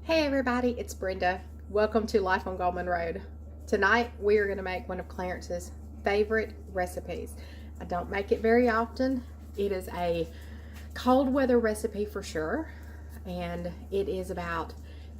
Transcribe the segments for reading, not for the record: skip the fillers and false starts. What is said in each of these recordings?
Hey everybody, it's Brenda. Welcome to Life on Goldman Road. Tonight we are going to make one of Clarence's favorite recipes. I don't make it very often. It is a cold weather recipe for sure, and it is about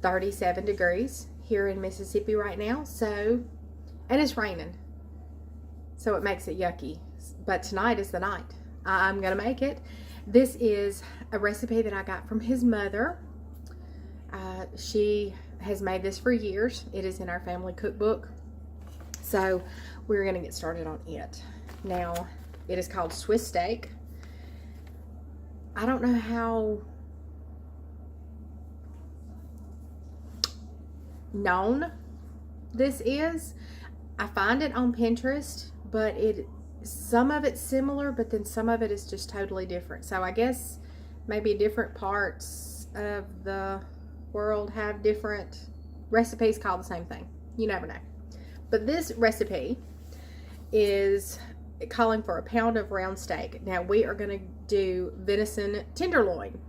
37 degrees here in Mississippi right now, and it's raining, so it makes it yucky. But tonight is the night. I'm going to make it. This is a recipe that I got from his mother. She has made this for years. It is in our family cookbook. So we're going to get started on it. Now, it is called Swiss steak. I don't know how known this is. I find it on Pinterest, but some of it's similar, but then some of it is just totally different. So I guess maybe different parts of the world have different recipes called the same thing. You never know. But this recipe is calling for a pound of round steak. Now we are going to do venison tenderloin.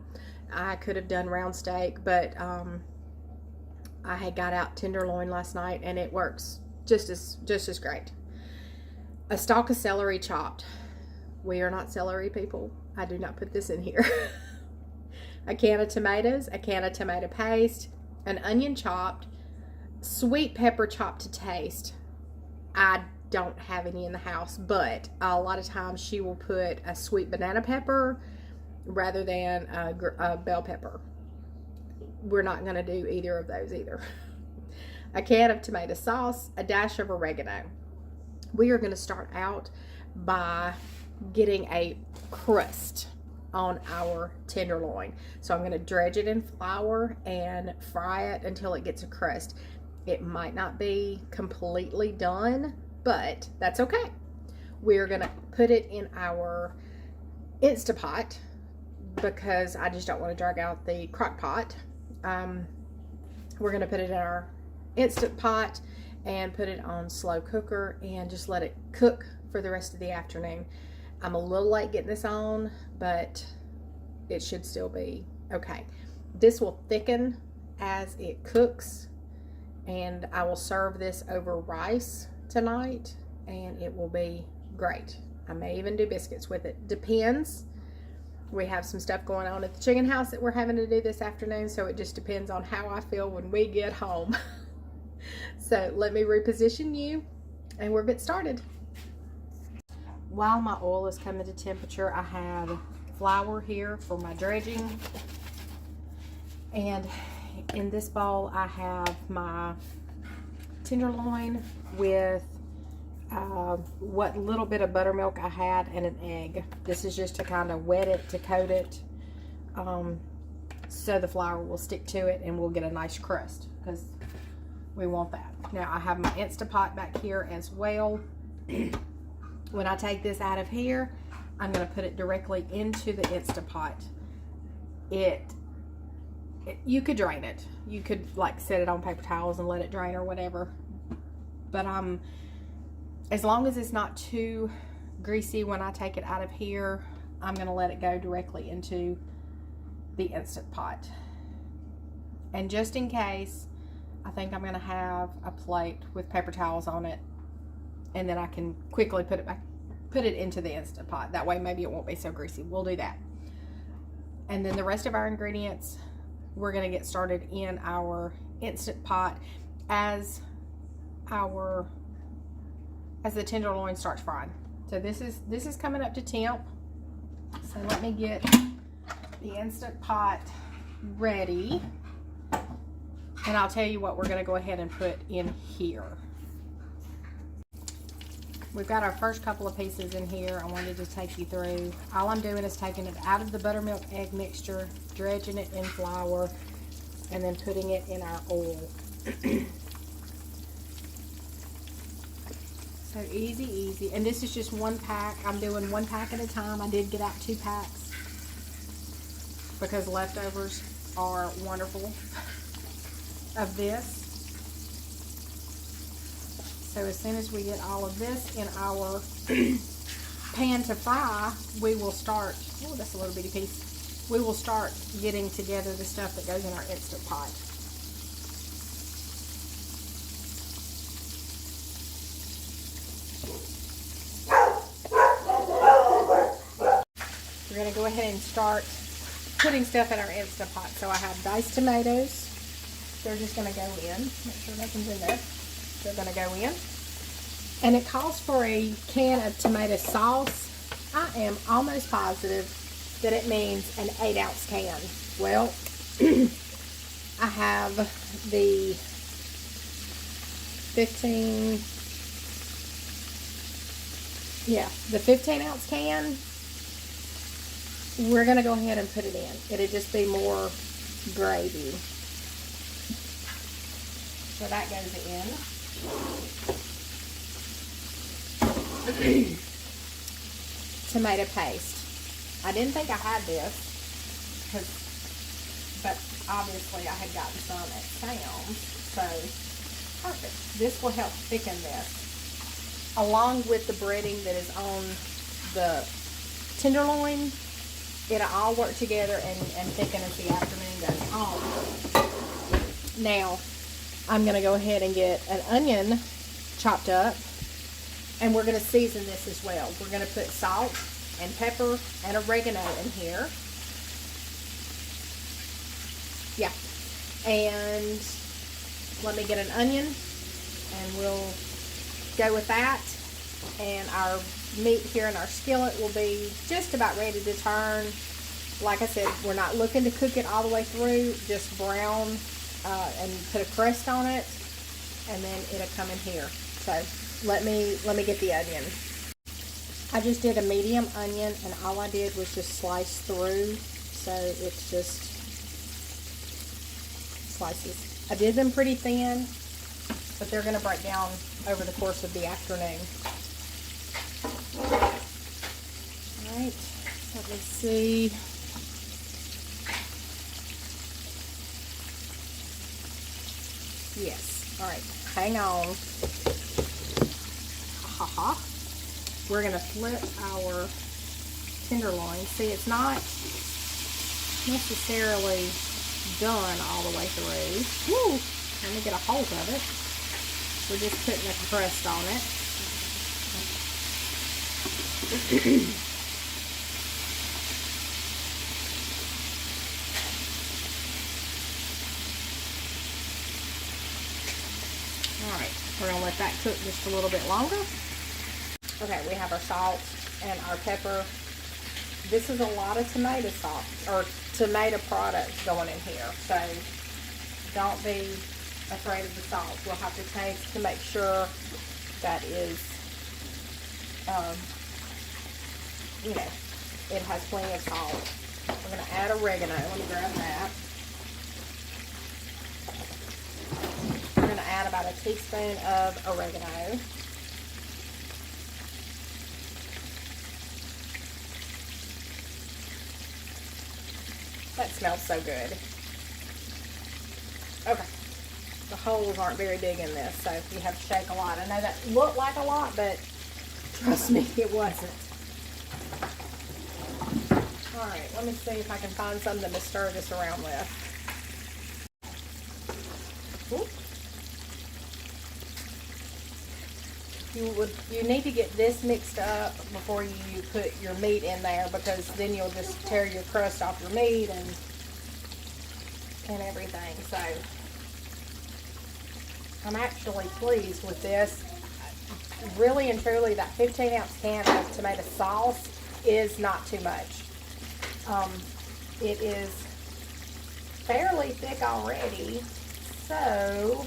I could have done round steak, but I had got out tenderloin last night and it works just as great. A stalk of celery chopped. We are not celery people. I do not put this in here. A can of tomatoes, a can of tomato paste, an onion chopped, sweet pepper chopped to taste. I don't have any in the house, but a lot of times she will put a sweet banana pepper rather than a bell pepper. We're not going to do either of those either. A can of tomato sauce, a dash of oregano. We are going to start out by getting a crust on our tenderloin. So I'm going to dredge it in flour and fry it until it gets a crust. It might not be completely done, but that's okay. We're going to put it in our Instapot because I just don't want to drag out the crock pot. We're going to put it in our Instant Pot and put it on slow cooker and just let it cook for the rest of the afternoon. I'm a little late getting this on, but it should still be okay. This will thicken as it cooks, and I will serve this over rice tonight, and it will be great. I may even do biscuits with it. Depends. We have some stuff going on at the chicken house that we're having to do this afternoon, so it just depends on how I feel when we get home. So let me reposition you, and we'll get started. While my oil is coming to temperature, I have flour here for my dredging. And in this bowl, I have my tenderloin with what little bit of buttermilk I had and an egg. This is just to kind of wet it, to coat it, so the flour will stick to it and we'll get a nice crust because we want that. Now I have my Instapot back here as well. When I take this out of here, I'm going to put it directly into the Instapot. You could drain it. You could like set it on paper towels and let it drain or whatever. But as long as it's not too greasy when I take it out of here, I'm going to let it go directly into the Instant Pot. And just in case, I think I'm going to have a plate with paper towels on it, and then I can quickly put it into the Instant Pot. That way maybe it won't be so greasy. We'll do that. And then the rest of our ingredients, we're going to get started in our Instant Pot as the tenderloin starts frying. So this is coming up to temp. So let me get the Instant Pot ready, and I'll tell you what we're going to go ahead and put in here. We've got our first couple of pieces in here I wanted to take you through. All I'm doing is taking it out of the buttermilk egg mixture, dredging it in flour, and then putting it in our oil. So easy. And this is just one pack. I'm doing one pack at a time. I did get out 2 packs because leftovers are wonderful of this. So as soon as we get all of this in our pan to fry, we will start, oh, that's a little bitty piece. We will start getting together the stuff that goes in our Instant Pot. We're going to go ahead and start putting stuff in our Instant Pot. So I have diced tomatoes. They're just going to go in. Make sure nothing's in there. They're going to go in. And it calls for a can of tomato sauce. I am almost positive that it means an 8-ounce can. Well, I have the 15-ounce can. We're going to go ahead and put it in. It'll just be more gravy. So that goes in. Tomato paste. I didn't think I had this, but obviously I had gotten some at Sam's, so perfect. This will help thicken this, along with the breading that is on the tenderloin. It'll all work together and thicken as the afternoon goes on. Now, I'm going to go ahead and get an onion chopped up, and we're going to season this as well. We're going to put salt and pepper and oregano in here. Yeah. And let me get an onion, and we'll go with that. And our meat here in our skillet will be just about ready to turn. Like I said, we're not looking to cook it all the way through, just brown and put a crust on it, and then it'll come in here. So let me get the onion. I just did a medium onion, and all I did was just slice through, so it's just slices. I did them pretty thin, but they're going to break down over the course of the afternoon. Alright, let me see. Yes, alright, hang on. We're going to flip our tenderloin. See, it's not necessarily done all the way through. Woo! Let me get a hold of it. We're just putting a crust on it. Alright, we're going to let that cook just a little bit longer. Okay, we have our salt and our pepper. This is a lot of tomato sauce, or tomato products going in here, so don't be afraid of the salt. We'll have to taste to make sure that is, it has plenty of salt. We're going to add oregano. Let me grab that. We're going to add about a teaspoon of oregano. That smells so good. Okay. The holes aren't very big in this, so you have to shake a lot. I know that looked like a lot, but trust me, it wasn't. Alright, let me see if I can find something to stir this around with. You need to get this mixed up before you put your meat in there, because then you'll just tear your crust off your meat and everything. So I'm actually pleased with this. Really and truly, that 15-ounce can of tomato sauce is not too much. It is fairly thick already, so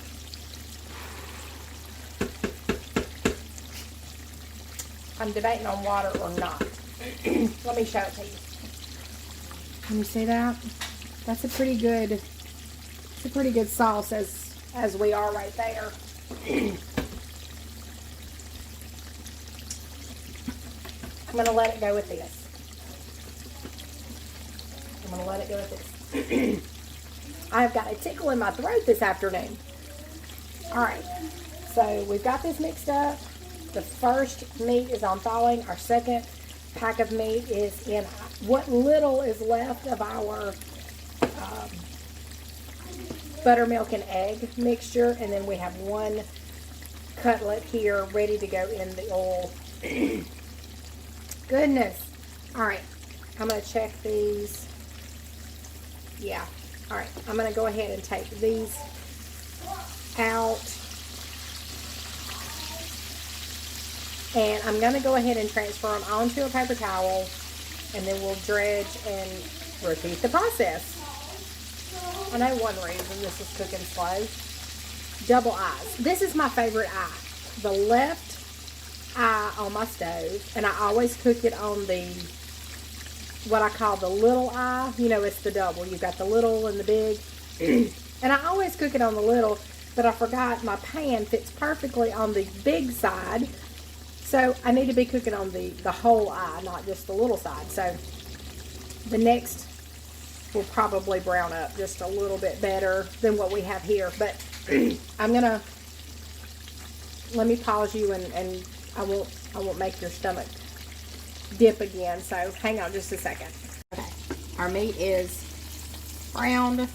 I'm debating on water or not. Let me show it to you. Can you see that? That's a pretty good sauce as we are right there. I'm going to let it go with this. I've got a tickle in my throat this afternoon. Alright, so we've got this mixed up. The first meat is on thawing. Our second pack of meat is in what little is left of our buttermilk and egg mixture. And then we have 1 cutlet here ready to go in the oil. Goodness. All right, I'm going to check these. Yeah. All right, I'm going to go ahead and take these out. And I'm going to go ahead and transfer them onto a paper towel, and then we'll dredge and repeat the process. I know one reason this is cooking slow. Double eyes. This is my favorite eye. The left eye on my stove, and I always cook it on the, what I call the little eye. You know, it's the double. You've got the little and the big. And I always cook it on the little, but I forgot my pan fits perfectly on the big side. So I need to be cooking on the whole eye, not just the little side. So the next will probably brown up just a little bit better than what we have here. But I'm gonna, let me pause you, and I won't make your stomach dip again. So hang on just a second. Okay, our meat is browned,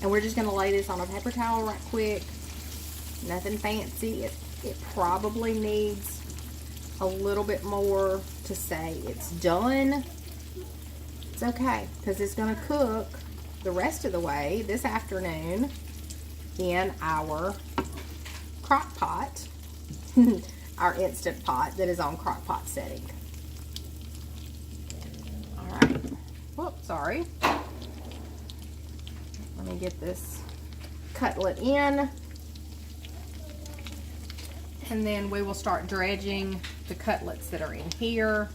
and we're just gonna lay this on a paper towel right quick. Nothing fancy. It probably needs a little bit more to say it's done. It's okay, because it's going to cook the rest of the way this afternoon in our crock pot, our instant pot that is on crock pot setting. All right. Whoops, sorry. Let me get this cutlet in. And then we will start dredging the cutlets that are in here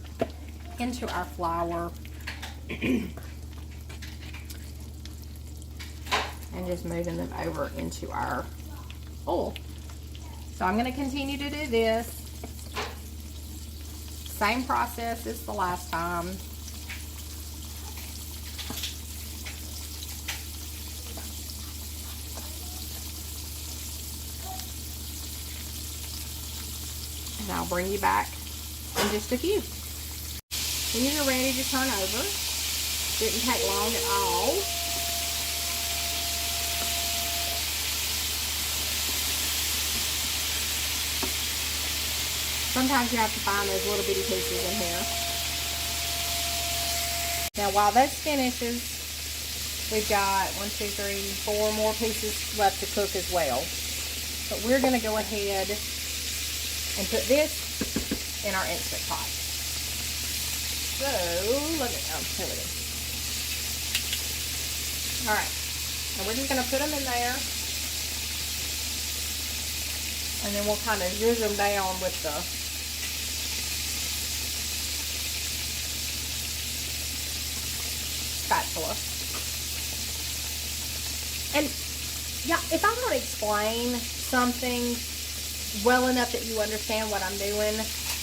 into our flour. And just moving them over into our oil. So I'm going to continue to do this. Same process as the last time. And I'll bring you back in just a few. These are ready to turn over. Didn't take long at all. Sometimes you have to find those little bitty pieces in here. Now while that finishes, we've got 1, 2, 3, 4 more pieces left to cook as well. But we're going to go ahead and put this in our Instant Pot. So, let me, oh, here it is. Alright, and we're just going to put them in there. And then we'll kind of zhuzh them down with the spatula. And, yeah, if I don't explain something well enough that you understand what I'm doing,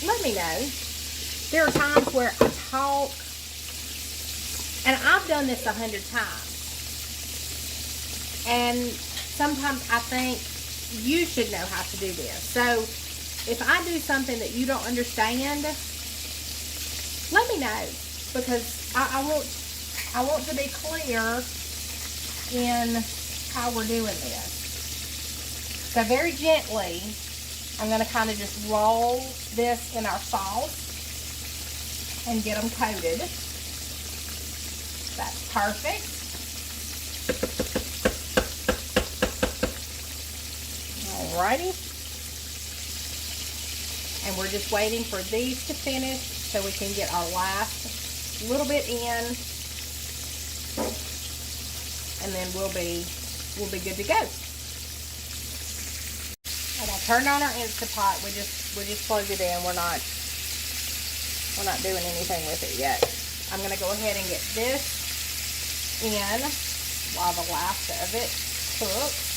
let me know. There are times where I talk, and I've done this 100 times, and sometimes I think you should know how to do this. So if I do something that you don't understand, let me know, because I want to be clear in how we're doing this. So very gently, I'm going to kind of just roll this in our sauce and get them coated. That's perfect. Alrighty. And we're just waiting for these to finish so we can get our last little bit in. And then we'll be good to go. And I turned on our Instant Pot. We just plugged it in. We're not doing anything with it yet. I'm gonna go ahead and get this in while the last of it cooks.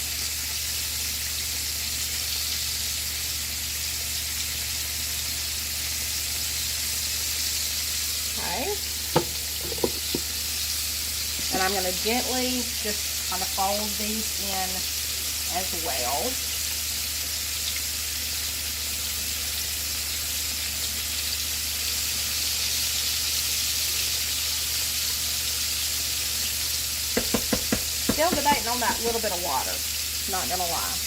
Okay. And I'm gonna gently just kind of fold these in as well. Still debating on that little bit of water, not gonna lie.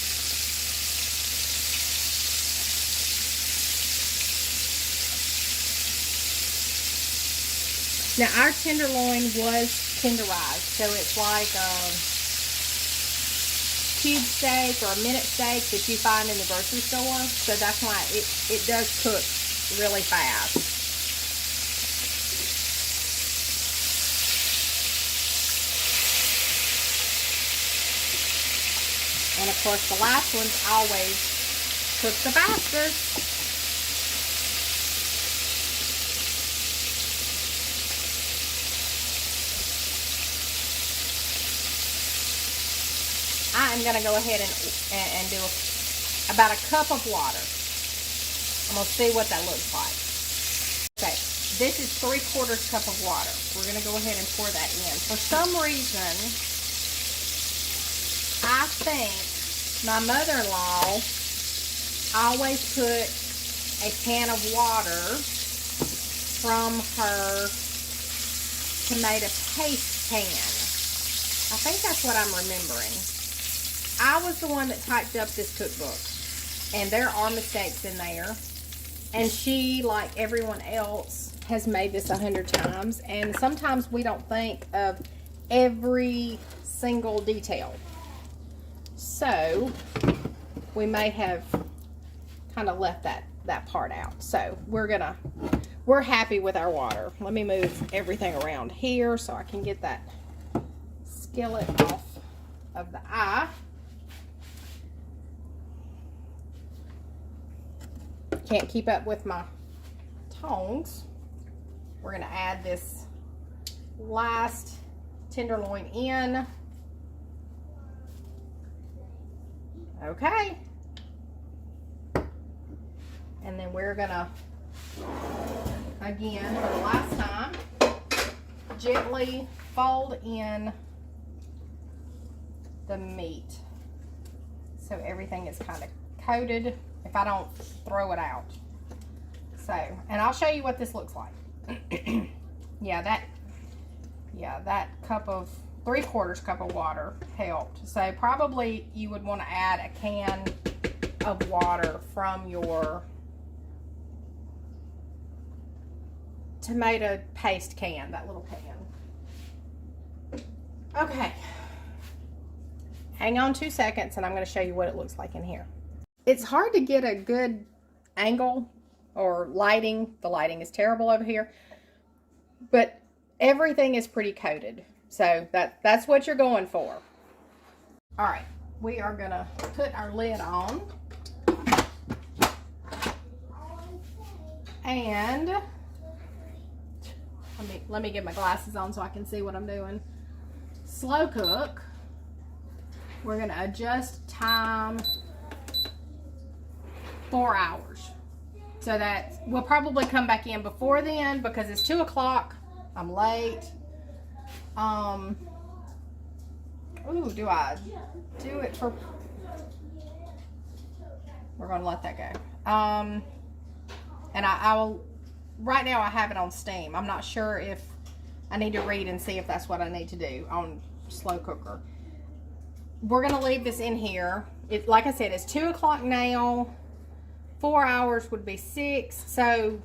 Now, our tenderloin was tenderized, so it's like cube steak or a minute steak that you find in the grocery store. So that's why it does cook really fast. And of course, the last one's always cook the fastest. I'm going to go ahead and do about a cup of water. I'm going to see what that looks like. Okay, this is 3/4 cup of water. We're going to go ahead and pour that in. For some reason, I think my mother-in-law always put a can of water from her tomato paste can. I think that's what I'm remembering. I was the one that typed up this cookbook, and there are mistakes in there. And she, like everyone else, has made this 100 times, and sometimes we don't think of every single detail. So we may have kind of left that part out. So we're happy with our water. Let me move everything around here so I can get that skillet off of the eye. Can't keep up with my tongs. We're going to add this last tenderloin in. Okay. And then we're going to, again, for the last time, gently fold in the meat so everything is kind of coated if I don't throw it out. So, and I'll show you what this looks like. that cup of 3/4 cup of water helped. So probably you would want to add a can of water from your tomato paste can, that little can. Okay. Hang on 2 seconds and I'm going to show you what it looks like in here. It's hard to get a good angle or lighting. The lighting is terrible over here. But everything is pretty coated. So that's what you're going for. All right. We are going to put our lid on. And let me get my glasses on so I can see what I'm doing. Slow cook. We're going to adjust time 4 hours. So that we'll probably come back in before then because it's 2 o'clock. I'm late. Ooh, do I do it for... We're going to let that go. And I will... Right now I have it on steam. I'm not sure if I need to read and see if that's what I need to do on slow cooker. We're going to leave this in here. Like I said, it's 2 o'clock now. 4 hours would be 6. So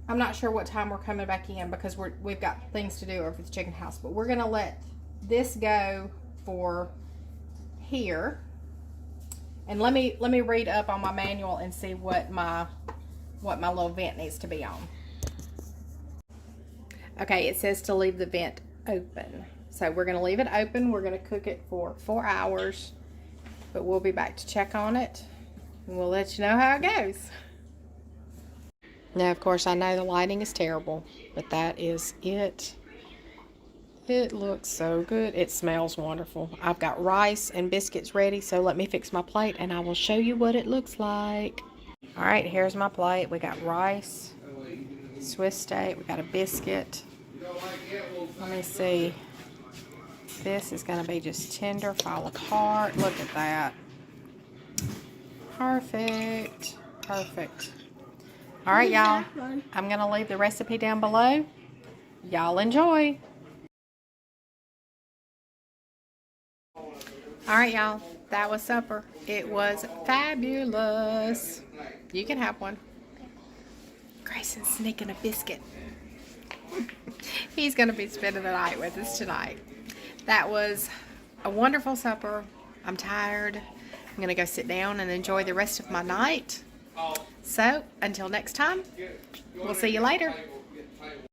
I'm not sure what time we're coming back in because we've got things to do over at the chicken house. But we're going to let this go for here. And let me read up on my manual and see what my little vent needs to be on. Okay, it says to leave the vent open. So we're going to leave it open. We're going to cook it for 4 hours. But we'll be back to check on it. And we'll let you know how it goes. Now, of course, I know the lighting is terrible. But that is it. It looks so good. It smells wonderful. I've got rice and biscuits ready. So let me fix my plate and I will show you what it looks like. Alright, here's my plate. We got rice, Swiss steak. We got a biscuit. Let me see. This is going to be just tender, fall apart. Look at that. Perfect. Perfect. All right, y'all. I'm going to leave the recipe down below. Y'all enjoy. All right, y'all. That was supper. It was fabulous. You can have one. Great. Jason's sneaking a biscuit. He's going to be spending the night with us tonight. That was a wonderful supper. I'm tired. I'm going to go sit down and enjoy the rest of my night. So, until next time, we'll see you later.